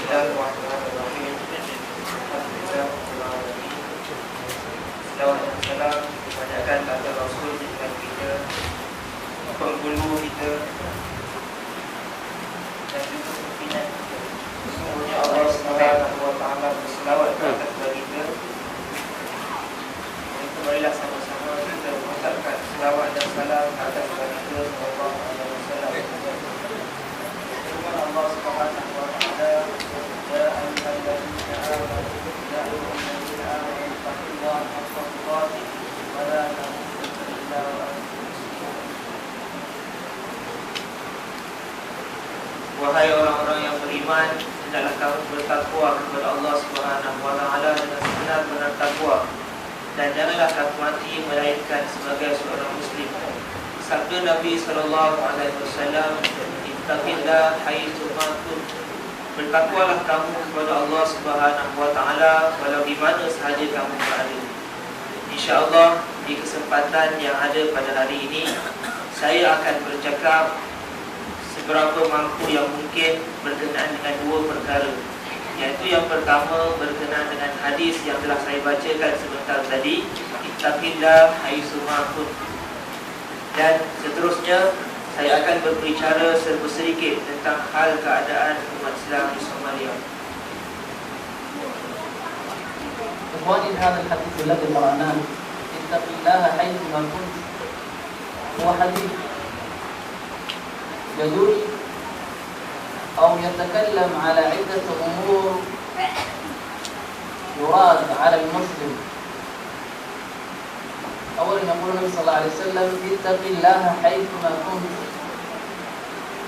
Bismillahirrahmanirrahim. Alhamdulillahirrahmanirrahim. Salawat dan salam kebanyakan kata Rasul dengan kita, penghulu kita, dan juga pimpinan kita. Sesungguhnya Allah Subhanahu wa Ta'ala berselawat atas kita. Marilah sama-sama kita mengucapkan selawat dan salam atas Rasul sallallahu alaihi wasallam. Firman Allah Subhanahu wa Ta'ala, ya ayyuhallazina amanu ya ayyuhallazina amanu taqullaha haqqa tuqatih wa la tamutunna illa wa antum muslimun. Wahai orang-orang yang beriman, hendaklah kamu bertakwa kepada Allah Subhanahu wa Ta'ala dengan sebenar-benar takwa, dan janganlah kamu mati melainkan sebagai seorang muslim. Sabda Nabi sallallahu alaihi wasallam, ittaqillah haitsu ma kunt. Bertakwalah kamu kepada Allah Subhanahu wa Ta'ala walau di mana sahaja kamu berada. Insya-Allah di kesempatan yang ada pada hari ini, saya akan bercakap seberapa mampu yang mungkin berkenaan dengan dua perkara. Iaitu yang pertama berkenaan dengan hadis yang telah saya bacakan sebentar tadi, ittaqillah haitsu ma kunt. Dan seterusnya saya akan berbicara sedikit tentang hal keadaan umat Islam di Somalia. إخواني هذا الحديث الذي قرأناه اتق الله حيثما كنت هو حديث يدل أو يتكلم على عدة أمور يراد على المسلم. أولا يقول النبي صلى الله عليه وسلم اتق الله حيثما كنت،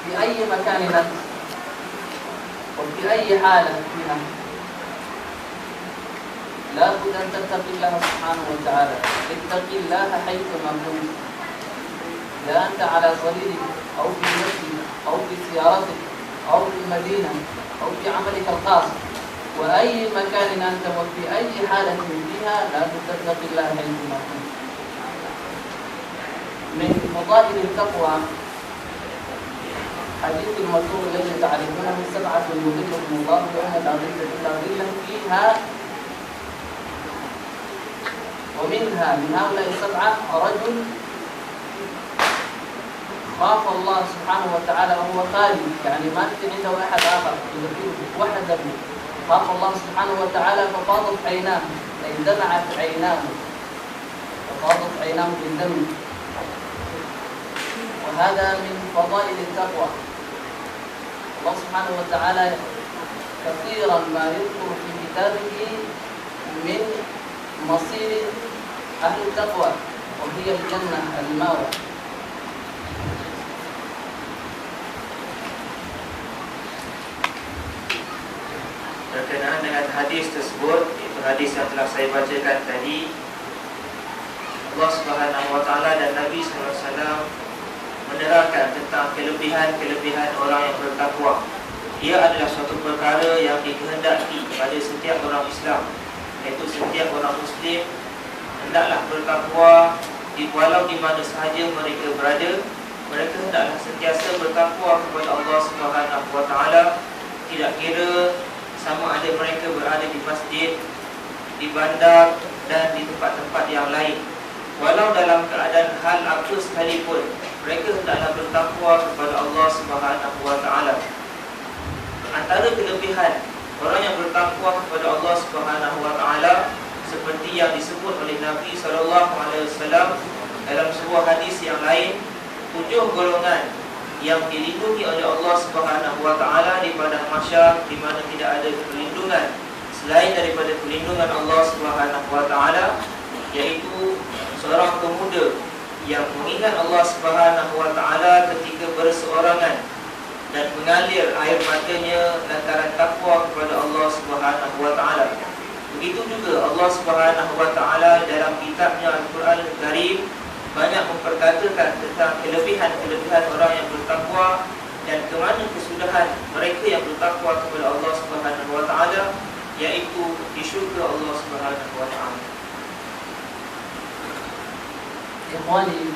في أي مكان أنت وفي أي حالة فيها لا بد أن تتقي الله سبحانه وتعالى. اتق الله حيثما كنت، إذا أنت على صليبك أو في مسجدك أو في سيارتك أو في المدينة أو في عملك الخاص، وأي مكان أنت وفي أي حالة فيها لا تتقي الله حيثما كنت. من فضائل التقوى حديث المشهور الذي تعرفونه، 7 يظلهم الله يوم لا ظل إلا ظله فيها، ومنها من هؤلاء 7 رجل خاف الله سبحانه وتعالى وهو خالي، يعني ما في عنده أحد آخر يذكره وحده، خاف الله سبحانه وتعالى ففاضت عيناه، أي دمعت عيناه، ففاضت عيناه بالدم. وهذا من فضائل التقوى. الله سبحانه وتعالى كثيرا ما يذكر في كتابه من مصير أهل التقوى وهي الجنة المأوى. Berkenaan dengan hadis tersebut, itu hadis yang telah saya bacakan tadi, Allah Subhanahu wa Ta'ala dan Nabi sallallahu alaihi wasallam menerangkan tentang kelebihan-kelebihan orang yang bertakwa. Ia adalah suatu perkara yang dikehendaki pada setiap orang Islam, iaitu setiap orang Muslim hendaklah bertakwa walau di mana sahaja mereka berada. Mereka hendaklah sentiasa bertakwa kepada Allah Subhanahu wa Ta'ala, tidak kira sama ada mereka berada di masjid, di bandar dan di tempat-tempat yang lain. Walau dalam keadaan hal apa sekalipun, mereka hendaklah bertakwa kepada Allah Subhanahu wa Ta'ala. Antara kelebihan orang yang bertakwa kepada Allah Subhanahu wa Ta'ala seperti yang disebut oleh Nabi sallallahu alaihi wasallam dalam sebuah hadis yang lain, 7 golongan yang dilindungi oleh Allah Subhanahu wa Ta'ala di padang mahsyar, di mana tidak ada perlindungan selain daripada perlindungan Allah Subhanahu wa Ta'ala, yaitu seorang pemuda yang mengingat Allah Subhanahu wa Ta'ala ketika berseorangan dan mengalir air matanya lantaran takwa kepada Allah Subhanahu wa Ta'ala. Begitu juga Allah Subhanahu wa Ta'ala dalam kitabnya Al-Quran Al-Karim banyak memperkatakan tentang kelebihan-kelebihan orang yang bertakwa dan ke mana kesudahan mereka yang bertakwa kepada Allah Subhanahu wa Ta'ala, yaitu di syurga Allah Subhanahu wa Ta'ala. إخواني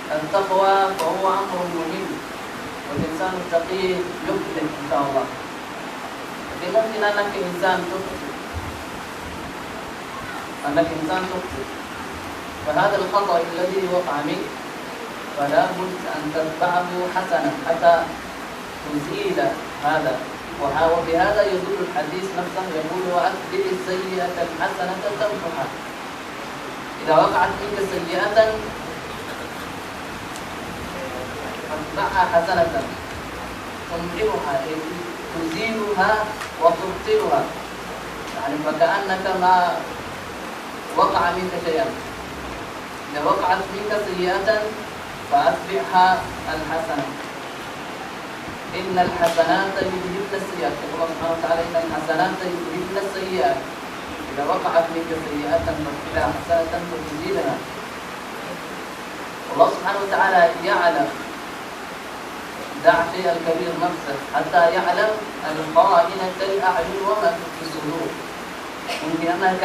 التقوى فهو أمر مهم، والإنسان التقي يفلح إن شاء الله. Jadi ممكن أنك إنسان تخطئ، فهذا الخطأ الذي وقع منك فلا بد أن تتبعه حسنا حتى تزيل هذا. وبهذا يدل الحديث نفسه، يقول وأتبع السيئة الحسنة تمحها. إذا وقعت منك سيئة فاتبعها حسنة تمحرها، تزيلها وتبطلها، يعني فكأنك ما وقع منك شيئا. إذا وقعت منك سيئة فأتبعها الحسنة، إن الحسنات يذهبن السيئات، يقول الله سبحانه وتعالى إن الحسنات يذهبن السيئات. إذا وقعت منك سيئة فاتبعها حسنة فتزيلها. والله سبحانه وتعالى يعلم، دع شيء الكبير نفسه حتى يعلم الخائنة الأعين وما في الصدور. ممكن أنك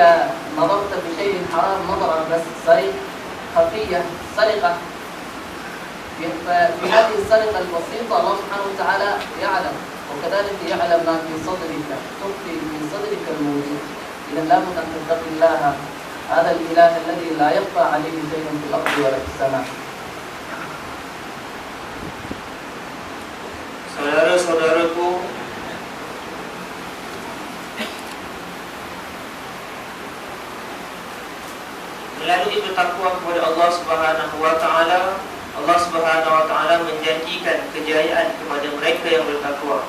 نظرت بشيء حرام نظرة بس خفية سرقة، في هذه السرقة البسيطة الله سبحانه وتعالى يعلم، وكذلك يعلم ما في صدرك، تخفي في صدرك الموجود. إذا لابد أن تتقي الله، هذا الإله الذي لا يخفى عليه شيء في الأرض ولا في السماء. Saudara-saudaraku, melalui bertakwa kepada Allah Subhanahu wa taala, Allah Subhanahu wa taala menjanjikan kejayaan kepada mereka yang bertakwa.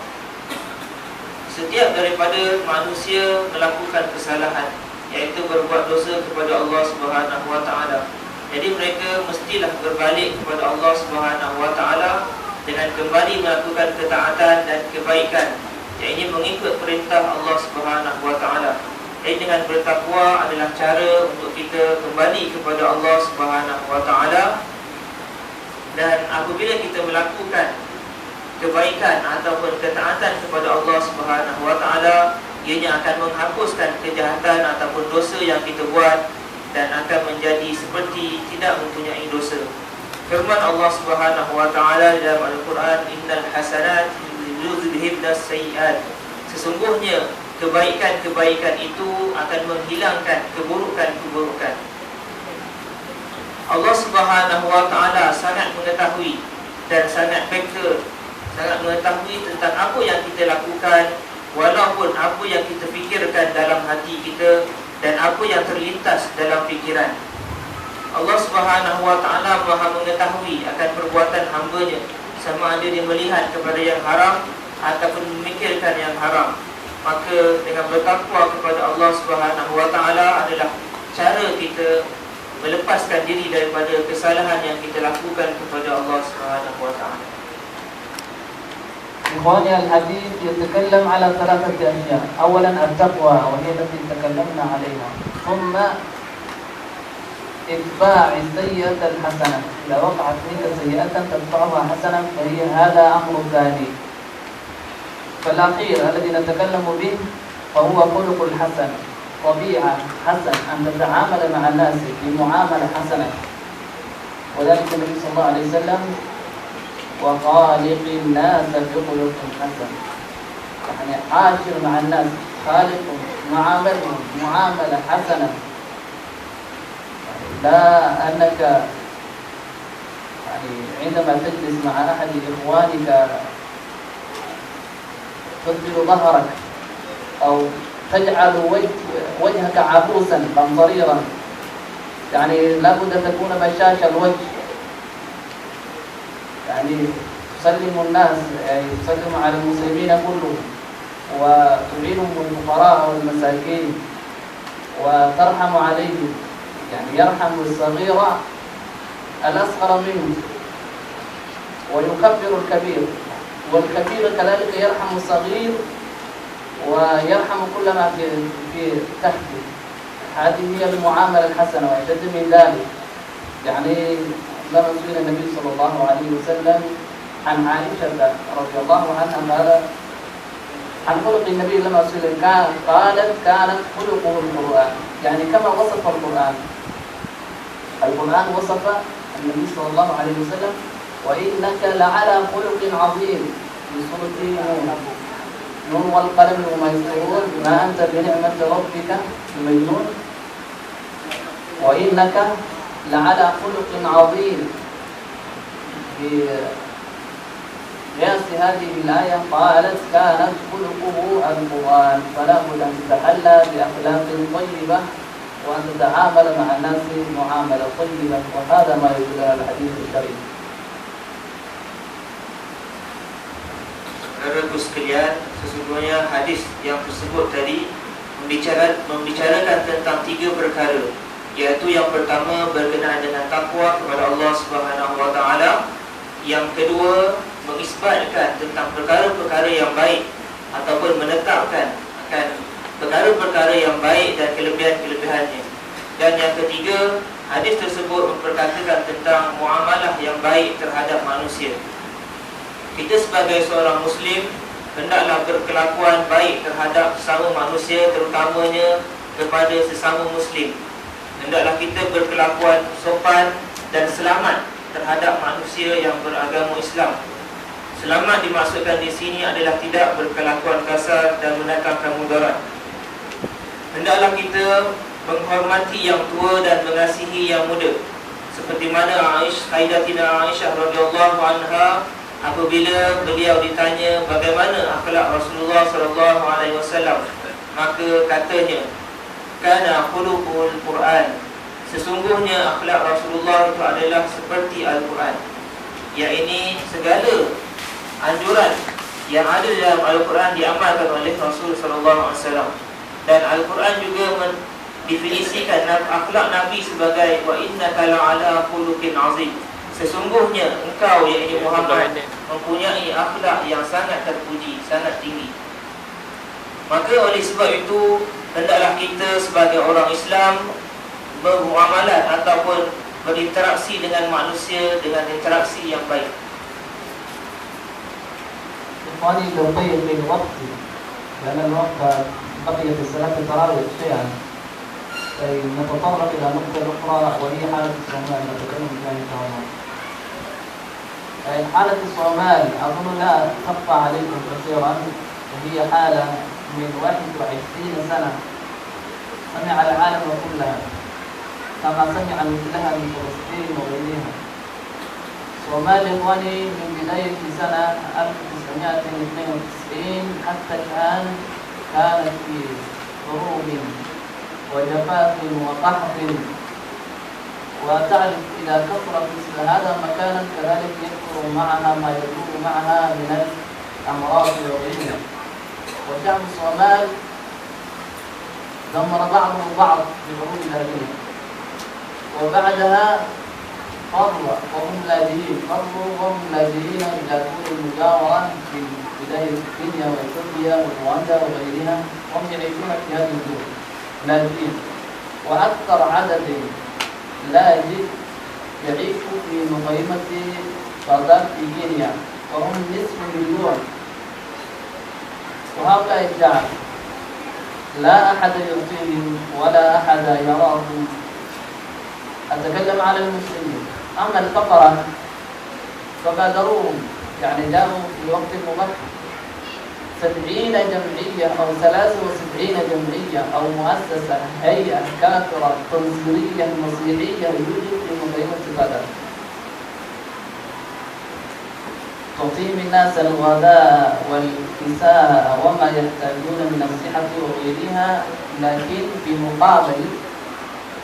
Setiap daripada manusia melakukan kesalahan, iaitu berbuat dosa kepada Allah Subhanahu wa taala. Jadi mereka mestilah berbalik kepada Allah Subhanahu wa taala dengan kembali melakukan ketaatan dan kebaikan, iaitu mengikut perintah Allah Subhanahu wa taala. Jadi dengan bertakwa adalah cara untuk kita kembali kepada Allah Subhanahu wa taala. Dan apabila kita melakukan kebaikan ataupun ketaatan kepada Allah Subhanahu wa taala, ianya akan menghapuskan kejahatan ataupun dosa yang kita buat dan akan menjadi seperti tidak mempunyai dosa. Firman Allah Subhanahu wa taala dalam Al-Quran, innal hasanat yudhhibnas sayyi'at. Sesungguhnya kebaikan-kebaikan itu akan menghilangkan keburukan-keburukan. Allah Subhanahu wa taala sangat mengetahui dan sangat peka, sangat mengetahui tentang apa yang kita lakukan, walaupun apa yang kita fikirkan dalam hati kita dan apa yang terlintas dalam fikiran. Allah Subhanahu wa taala Maha mengetahui akan perbuatan hamba-Nya, sama ada dia melihat kepada yang haram ataupun memikirkan yang haram. Maka dengan bertakwa kepada Allah Subhanahu wa taala adalah cara kita melepaskan diri daripada kesalahan yang kita lakukan kepada Allah Subhanahu wa taala. إخواني الحديث يتكلم على ثلاثة أشياء. أولا التقوى وهي التي تكلمنا عليها، ثم إتباع السيئة الحسنة، إذا وقعت منك سيئة تتبعها حسنة فهي هذا أمر ثاني. فالأخير الذي نتكلم به فهو خلق الحسن، طبيعة حسن، أن تتعامل مع الناس بمعاملة حسنة. وذلك النبي صلى الله عليه وسلم وخالق الناس بخلق حسن، يعني عاشر مع الناس، خالقهم، معاملهم معاملة حسنة. لا أنك يعني عندما تجلس مع أحد إخوانك تدبر ظهرك أو تجعل وجهك عبوسا قمطريرا، يعني لابد أن تكون بشاش الوجه، يعني تسلم الناس، يعني تسلم على المسلمين كلهم وتعينهم الفقراء والمساكين وترحم عليهم، يعني يرحم الصغير الأصغر منه ويكبر الكبير، والكبير كذلك يرحم الصغير ويرحم كل ما في تحته. هذه هي المعاملة الحسنة ويشد من ذلك. يعني لما سئل النبي صلى الله عليه وسلم عن عائشة رضي الله عنها قال عن خلق النبي، لما سئل قالت كانت خلقه القرآن، يعني كما وصف القرآن وصف النبي صلى الله عليه وسلم وإنك لعلى خلق عظيم في سورة نون والقلم وما يسطرون ما أنت بنعمة ربك بمجنون وإنك لعلى خلق عظيم. بقياس هذه الآية قالت كانت خلقه القرآن، فلا بد أن تتحلى بأخلاق طيبة وأن تتعامل مع الناس معاملة طيبة، وهذا ما يدل على الحديث الشريف. Saudaraku sekalian, sesungguhnya hadis yang tersebut tadi membicarakan tentang 3 perkara, iaitu yang pertama berkenaan dengan takwa kepada Allah Subhanahu wa taala, yang kedua mengisbatkan tentang perkara-perkara yang baik ataupun menetapkan akan perkara-perkara yang baik dan kelebihan-kelebihannya, dan yang ketiga hadis tersebut memperkatakan tentang muamalah yang baik terhadap manusia. Kita sebagai seorang Muslim hendaklah berkelakuan baik terhadap sesama manusia, terutamanya kepada sesama Muslim. Hendaklah kita berkelakuan sopan dan selamat terhadap manusia yang beragama Islam. Selamat dimaksudkan di sini adalah tidak berkelakuan kasar dan mendatangkan mudarat. Hendaklah kita menghormati yang tua dan mengasihi yang muda, seperti mana Sayyidatina Aisyah radhiyallahu anha apabila beliau ditanya bagaimana akhlak Rasulullah sallallahu alaihi wasallam, maka katanya, kana khuluqul Quran, sesungguhnya akhlak Rasulullah itu adalah seperti Al-Quran. Iaitu segala anjuran yang ada dalam Al-Quran diamalkan oleh Rasul sallallahu alaihi wasallam. Dan Al-Quran juga mendefinisikan akhlak Nabi sebagai wa innaka la'ala khuluqin azim, sesungguhnya engkau iaitu Muhammad mempunyai akhlak yang sangat terpuji, sangat tinggi. Maka oleh sebab itu hendaklah kita sebagai orang Islam bermuamalah ataupun berinteraksi dengan manusia dengan interaksi yang baik. إخواني لو ضيق بالوقت لأن الوقت بقيت الصلاة التراويح شيئا، نتطرق إلى نقطة أخرى وهي حالة الصومال نتكلم فيها إن شاء الله. حالة الصومال أظن لا تخفى عليكم كثيرا، وهي حالة من 21 سنة سمع العالم كلها كما سمع مثلها من فلسطين وغيرها. صومال إخواني من بداية سنة 1992 حتى الآن كانت في حروب وجفاف وقحط، وتعرف إذا كثرت مثل هذا مكانا كذلك يكثر معها ما يدور معها من الأمراض وغيرها. وشعب الصومال دمر بعضهم البعض بحروب الأهلية، وبعدها فروا وهم لاجئين إلى دول المجاورة في بداية كينيا وإثيوبيا ورواندا وغيرها، هم يعيشون في هذه الدول لاجئين. وأكثر عدد لاجئ يعيش في مخيمة بغداد في كينيا، وهم نصف مليون. وهؤلاء الشعب لا أحد يعطيهم ولا أحد يراهم. أتكلم على المسلمين. أما الفقراء فبادروهم، يعني جاءوا في وقت مبكر 70 جمعية أو 73 جمعية أو مؤسسة هيئة كافرة تنصيرية مسيحية يوجد في مخيمة بغداد تقيم الناس الغداء والكساء وما يحتاجون من الصحة وغيرها، لكن في مقابل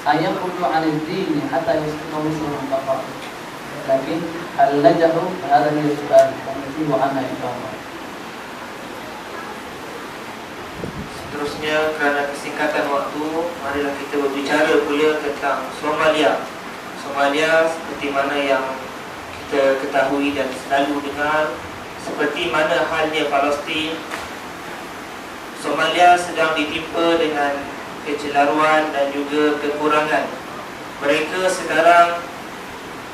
أن يخرجوا عن الدين حتى يصبحوا مسلما فقط. لكن هل نجحوا؟ هذا هو السؤال ونجيب عنها إن شاء الله. Seterusnya, kerana kesingkatan waktu, marilah kita berbicara pula tentang Somalia. Somalia seperti mana yang kita ketahui dan selalu dengar, seperti mana halnya Palestin, Somalia sedang ditimpa dengan kecelaruan dan juga kekurangan. Mereka sekarang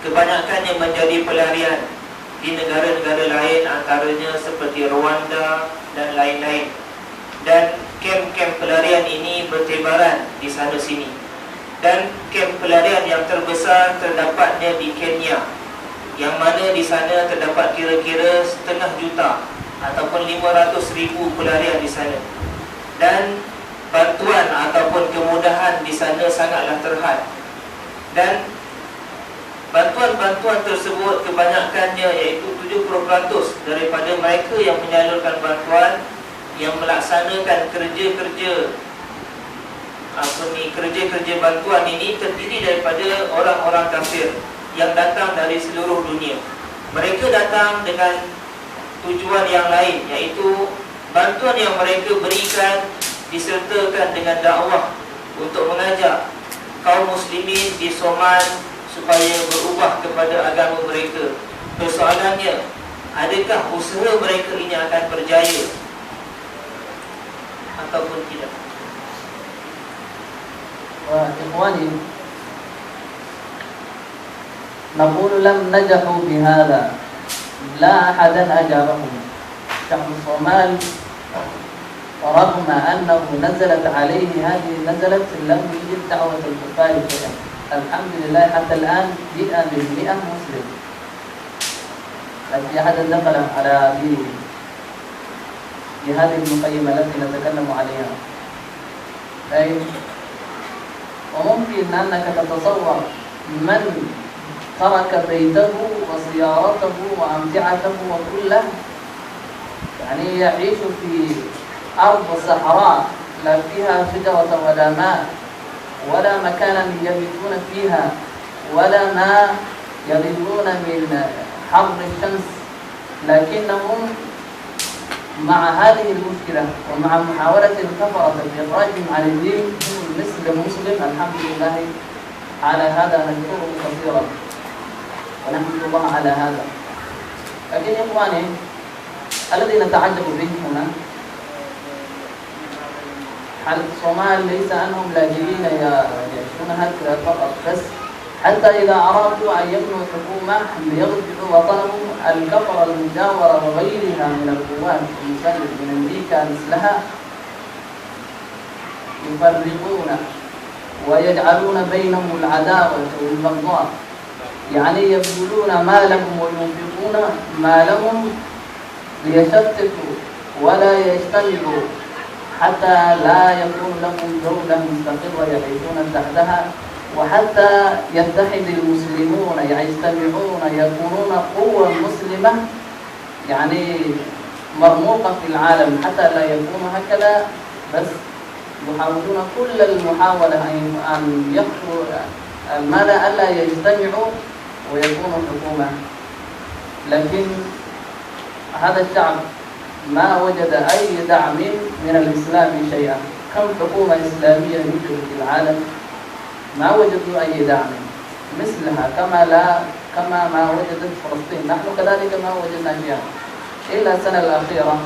kebanyakannya menjadi pelarian di negara-negara lain, antaranya seperti Rwanda dan lain-lain. Dan kem-kem pelarian ini bertebaran di sana sini. Dan kem pelarian yang terbesar terdapatnya di Kenya, yang mana di sana terdapat kira-kira 500,000 ataupun 500,000 pelarian di sana. Dan bantuan ataupun kemudahan di sana sangatlah terhad. Dan bantuan-bantuan tersebut kebanyakannya iaitu 70% daripada mereka yang menyalurkan bantuan, yang melaksanakan kerja-kerja kerja-kerja bantuan ini terdiri daripada orang-orang kafir yang datang dari seluruh dunia. Mereka datang dengan tujuan yang lain, iaitu bantuan yang mereka berikan disertakan dengan dakwah untuk mengajak kaum muslimin di Somal supaya berubah kepada agama mereka. Persoalannya, adakah usaha mereka ini akan berjaya ataupun tidak? وإخواني نقول لم نجحوا بهذا، لا أحدا أجابهم. شعب الصومال رغم أنه نزلت عليه هذه النزلة لم يجب دعوة الكفار شيئا. الحمد لله حتى الآن جئنا ب100 مسلم. في أحد دخل على دينه في هذه المقيمة التي نتكلم عليها. وممكن أنك تتصور من ترك بيته وسيارته وأمتعته وكله، يعني يعيش في أرض صحراء لا فيها شجرة ولا ماء ولا مكانا يبيتون فيها ولا ما يغلون من حر الشمس، لكنهم مع هذه المشكلة ومع محاولة الكفرة لإخراجهم عن الدين هم مثل مسلم. الحمد لله على هذا نشكره كثيرا ونحمد الله على هذا. لكن يا إخواني الذي نتعجب به هنا حال الصومال ليس أنهم لاجئين يعيشون هكذا فقط، بس حتى إذا أرادوا أن يبنوا حكومة ليغزوا وطنهم الكفرة المجاورة وغيرها من القوات المساندة من أمريكا مثلها يفرقون ويجعلون بينهم العداوة والبغضاء، يعني يبذلون ما لهم وينفقون ما لهم ليشتتوا ولا يجتنبوا حتى لا يكون لهم دولة مستقرة يعيشون تحتها، وحتى يتحد المسلمون يجتمعون يكونون قوة مسلمة يعني مرموقة في العالم، حتى لا يكونوا هكذا بس يحاولون كل المحاولة أن يخطوا ماذا ألا يجتمعوا ويكونوا حكومة. لكن هذا الشعب ما وجد أي دعم من الإسلام شيئا. كم حكومة إسلامية يوجد في العالم؟ ما وجدوا أي دعم مثلها، كما ما وجدت فلسطين. نحن كذلك ما وجدنا شيئا إلا السنة الأخيرة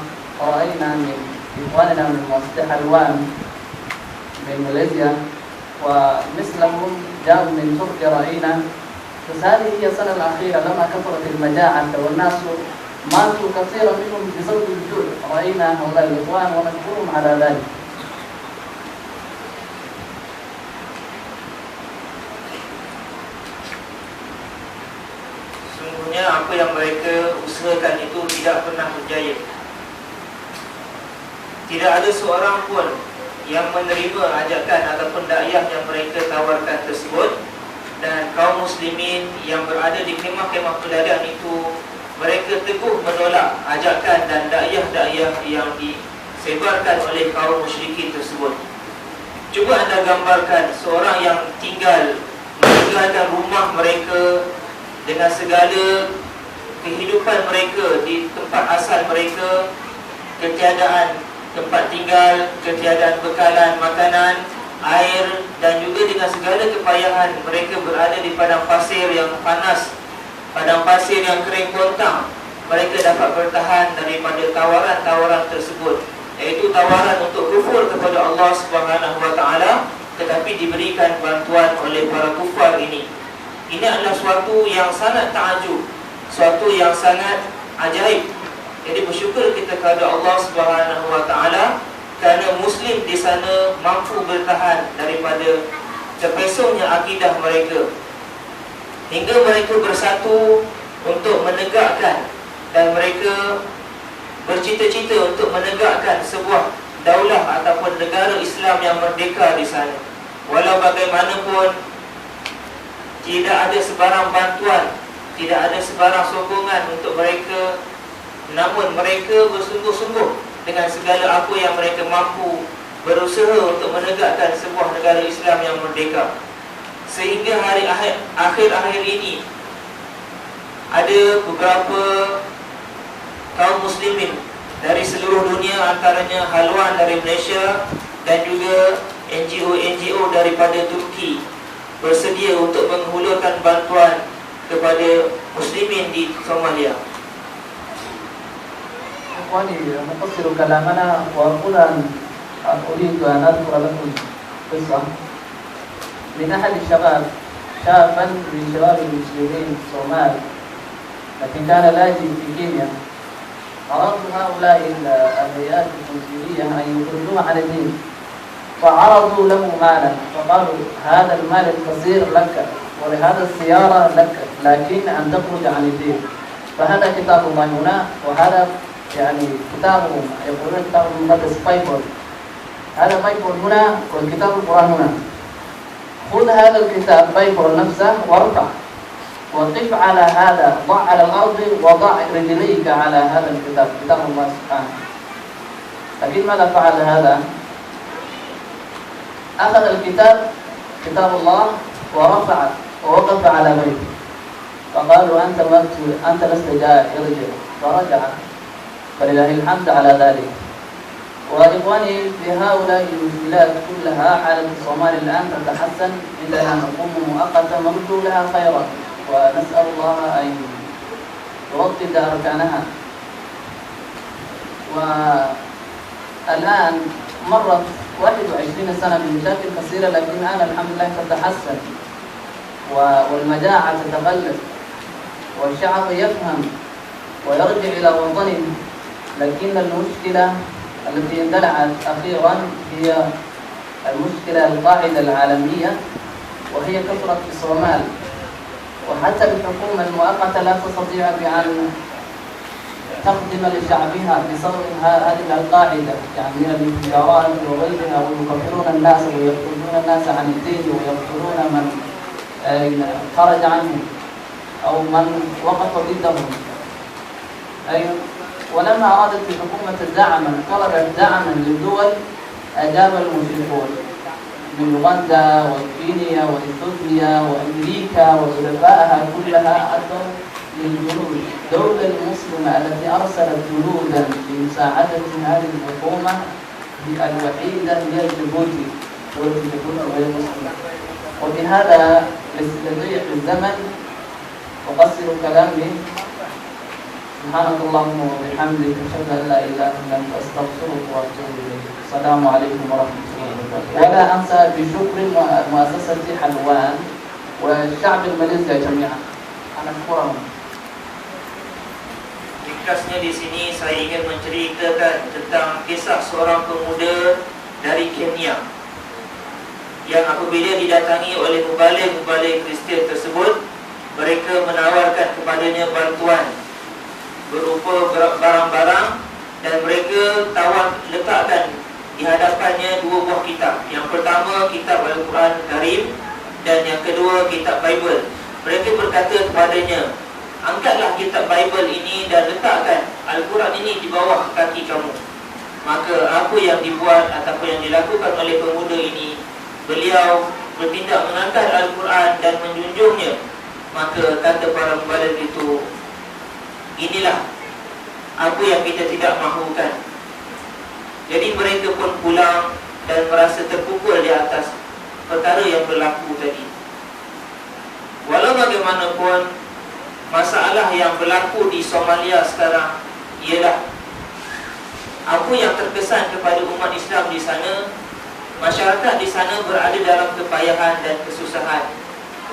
رأينا من إخواننا من مؤسسة حلوان من ماليزيا ومثلهم جاءوا من تركيا رأينا. بس هذه هي السنة الأخيرة لما كثرت المجاعة والناس ماتوا كثيرا منهم بسبب الجوع، رأينا هؤلاء الإخوان ونشكرهم على ذلك. Sungguhnya apa yang mereka usahakan itu tidak pernah berjaya. Tidak ada seorang pun yang menerima ajakan ataupun dakwah yang mereka tawarkan tersebut. Dan kaum muslimin yang berada di kemah-kemah pelarian itu, mereka teguh menolak ajakan dan dakwah-dakwah yang disebarkan oleh kaum musyrikin tersebut. Cuba anda gambarkan seorang yang meninggalkan rumah mereka dengan segala kehidupan mereka di tempat asal mereka, ketiadaan tempat tinggal, ketiadaan bekalan makanan, air, dan juga dengan segala kepayahan mereka berada di padang pasir yang panas, padang pasir yang kering bontang. Mereka dapat bertahan daripada tawaran-tawaran tersebut, iaitu tawaran untuk kufur kepada Allah Subhanahu wa taala, tetapi diberikan bantuan oleh para kufar ini. Ini adalah suatu yang sangat takjub, suatu yang sangat ajaib. Jadi bersyukur kita kepada Allah Subhanahu wa taala kerana muslim di sana mampu bertahan daripada terpesongnya akidah mereka, hingga mereka bersatu untuk menegakkan dan mereka bercita-cita untuk menegakkan sebuah daulah ataupun negara Islam yang merdeka di sana. Walau bagaimanapun, tidak ada sebarang bantuan, tidak ada sebarang sokongan untuk mereka, namun mereka bersungguh-sungguh dengan segala apa yang mereka mampu, berusaha untuk menegakkan sebuah negara Islam yang merdeka. Sehingga hari akhir-akhir ini ada beberapa kaum muslimin dari seluruh dunia, antaranya haluan dari Malaysia dan juga NGO-NGO daripada Turki, bersedia untuk menghulurkan bantuan kepada muslimin di Somalia. إخواني نقصر كلامنا وأقول أريد أن أذكر لكم قصة من أحد الشباب، شابا من شباب المسلمين في الصومال، لكن كان لاجئ في كينيا. أراد هؤلاء الهيئات التنصيرية أن يخرجوه عن الدين، فعرضوا له مالا، فقالوا هذا المال القصير لك ولهذا السيارة لك، لكن أن تخرج عن الدين. فهذا كتاب الله هنا، وهذا يعني كتابهم يقولون كتاب المقدس بايبل. هذا بايبل هنا والكتاب القرآن هنا. خذ هذا الكتاب بايبل نفسه وارفع وقف على هذا، ضع على الأرض وضع رجليك على هذا الكتاب، كتاب الله سبحانه. لكن ماذا فعل هذا؟ أخذ الكتاب، كتاب الله، ورفع ووقف على بيته، فقالوا أنت لست جائع، ارجع، فرجع، فلله الحمد على ذلك. وإخواني في هؤلاء المشكلات كلها حالة الصومال الآن تتحسن، عندنا نقوم مؤقتا نرجو لها خيرا ونسأل الله أن يوطد أركانها. والآن مرت 21 سنة بمشاكل كثيرة، لكن الآن الحمد لله تتحسن والمجاعة تتغلب والشعب يفهم ويرجع إلى وطنه. لكن المشكلة التي اندلعت أخيرا هي المشكلة القاعدة العالمية، وهي كثرة في الصومال، وحتى الحكومة المؤقتة لا تستطيع بأن تخدم لشعبها بسبب هذه القاعدة، يعني من الانفجارات وغيرها، ويكفرون الناس ويخرجون الناس عن الدين ويقتلون من خرج عنهم أو من وقف ضدهم. ولما أرادت الحكومة دعما، طلبت دعما للدول، أجاب المشركون من أوغندا وكينيا وإثيوبيا وأمريكا وحلفائها كلها أتوا للجنود. الدولة المسلمة التي أرسلت جنودا لمساعدة هذه الحكومة الوحيدة هي جيبوتي، والتي تكون غير مسلمة. وبهذا لضيق الزمن أقصر كلامي. سبحانك اللهم وبحمدك، أشهد أن لا إله إلا أنت، أستغفرك وأتوب إليك. السلام عليكم ورحمة الله وبركاته. ولا أنسى بشكر مؤسسة حلوان والشعب الماليزي جميعا. أنا أشكرهم. Ringkasnya di sini saya ingin menceritakan tentang kisah seorang pemuda dari Kenya yang apabila didatangi oleh mubalik-mubalik Kristian tersebut, mereka menawarkan kepadanya bantuan berupa barang-barang, dan mereka letakkan di hadapannya dua buah kitab. Yang pertama kitab Al-Quran Karim, dan yang kedua kitab Bible. Mereka berkata kepadanya, angkatlah kitab Bible ini dan letakkan Al-Quran ini di bawah kaki kamu. Maka apa yang dibuat ataupun yang dilakukan oleh pemuda ini, beliau bertindak mengangkat Al-Quran dan menjunjungnya. Maka kata para mubalik itu, inilah apa yang kita tidak mahukan. Jadi mereka pun pulang dan merasa terpukul di atas perkara yang berlaku tadi. Walau bagaimanapun, masalah yang berlaku di Somalia sekarang ialah apa yang terkesan kepada umat Islam di sana. Masyarakat di sana berada dalam kepayahan dan kesusahan.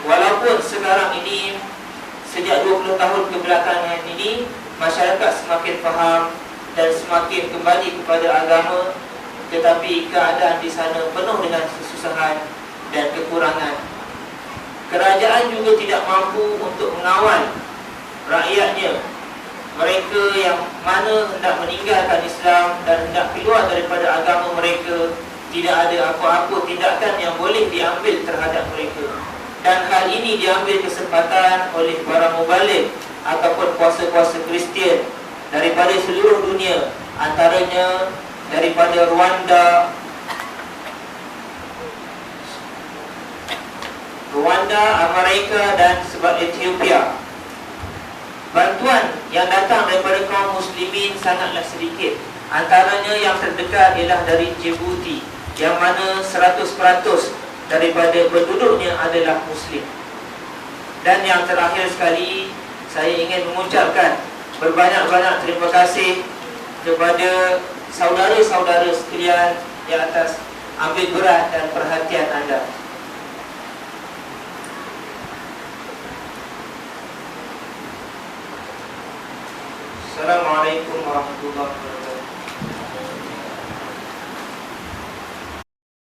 Walaupun sekarang ini, sejak 20 tahun kebelakangan ini, masyarakat semakin faham dan semakin kembali kepada agama, tetapi keadaan di sana penuh dengan kesusahan dan kekurangan. Kerajaan juga tidak mampu untuk mengawal rakyatnya mereka yang mana hendak meninggalkan Islam dan hendak keluar daripada agama mereka, tidak ada apa-apa tindakan yang boleh diambil terhadap mereka. Dan hal ini diambil kesempatan oleh para mubalik ataupun kuasa-kuasa Kristian daripada seluruh dunia, antaranya daripada Rwanda, Amerika dan sebab Ethiopia. Bantuan yang datang daripada kaum muslimin sangatlah sedikit. Antaranya yang terdekat ialah dari Djibouti, yang mana 100% daripada penduduknya adalah muslim. Dan yang terakhir sekali, saya ingin mengucapkan berbanyak-banyak terima kasih kepada saudara-saudara sekalian di atas ambil berat dan perhatian anda. Assalamualaikum warahmatullahi wabarakatuh.